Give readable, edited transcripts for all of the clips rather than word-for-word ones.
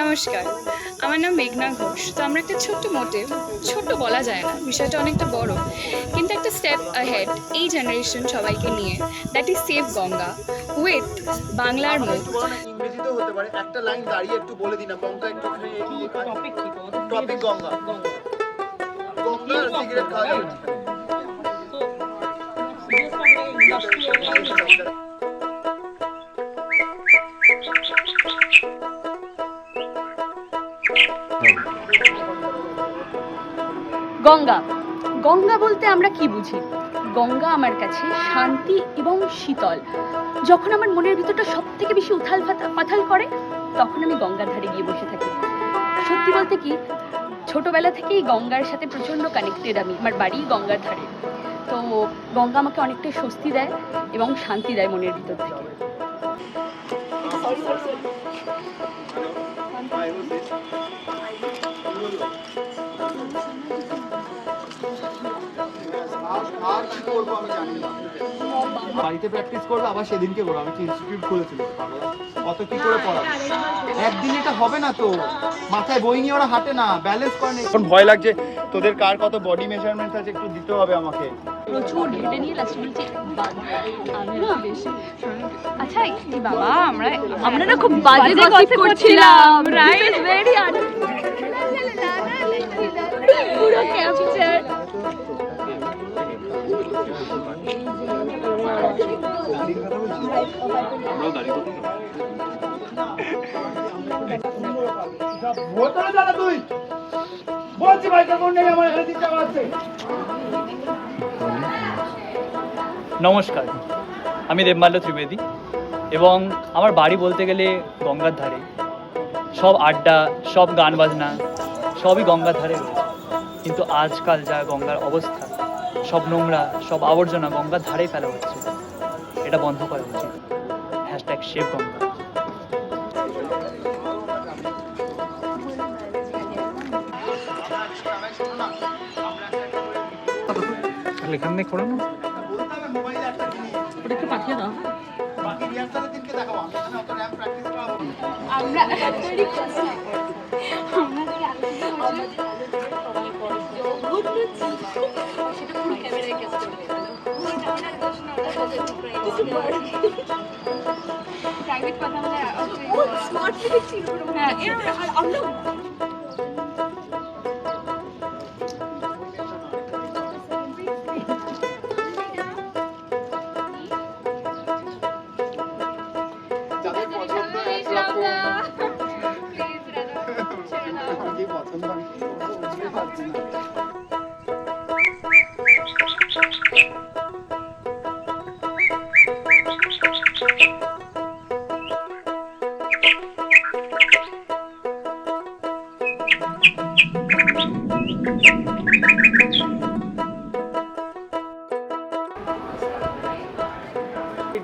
নমস্কার, আমার নাম মেঘনা ঘোষ। তো আমরা একটা ছোট্ট মোটিভ, ছোট্ট বলা যায় না, বিষয়টা অনেকটা বড়, কিন্তু একটা স্টেপ আহেড এই জেনারেশন সবাইকে নিয়ে, that is save Ganga with বাংলার মুখ। ইংরেজিতেও হতে পারে, একটা লাইন দাঁড়িয়ে একটু বলে দিন না, গঙ্গা একটু টপিক গঙ্গা গঙ্গা সিগারেট খাওয়া যাবে না। গঙ্গা গঙ্গা বলতে আমরা কি বুঝি? গঙ্গা আমার কাছে শান্তি এবং শীতল। যখন আমার মনের ভিতরটা সব থেকে বেশি উথাল পাথাল করে, তখন আমি গঙ্গার ধারে গিয়ে বসে থাকি। সত্যি বলতে কি, ছোটবেলা থেকেই গঙ্গার সাথে প্রচণ্ড কানেক্টেড আমি। আমার বাড়ি গঙ্গার ধারে, তো গঙ্গা আমাকে অনেকটাই স্বস্তি দেয় এবং শান্তি দেয় মনের ভিতর থেকে। বাড়িতে প্র্যাকটিস করবে, আবার সেদিনকে করো। আমি কি ইনস্টিটিউট খুলেছিল, কত কি করে পড়া, একদিন এটা হবে না তো। মাথায় বই নিয়ে ওরা হাঁটে না, ব্যালেন্স করে না। এখন ভয় লাগছে, তোদের কার কত বডি মেজারমেন্ট আছে একটু দিতে হবে আমাকে। প্রচুর হেঁটে নিয়ে লাস্ট বলছি আমি না বেশি। আচ্ছা কি বাবা, আমরা না খুব বাজে গসিপ করছিলাম, রাইট? ভেরি পুরো ক্যাপচার। নমস্কার, আমি দেবমাল্য ত্রিবেদী এবং আমার বাড়ি বলতে গেলে গঙ্গার ধারে। সব আড্ডা, সব গান বাজনা সবই গঙ্গার ধারে রয়েছে। কিন্তু আজকাল যা গঙ্গার অবস্থা, সব নোংরা, সব আবর্জনা গঙ্গার ধারেই ফেলা হচ্ছে। এটা বন্ধ করা উচিত। Hashtag save Ganga. এখানে করো না, একটু পাঠিয়ে দাও।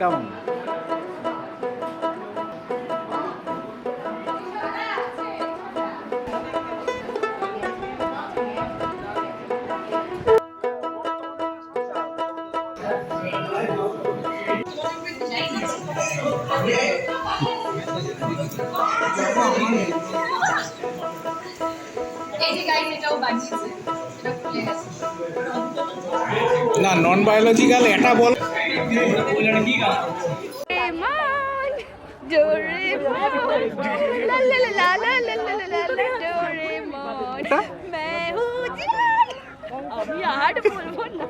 কেমন না নন বায়োলজিক্যাল এটা বল। আমি আর বলবো না।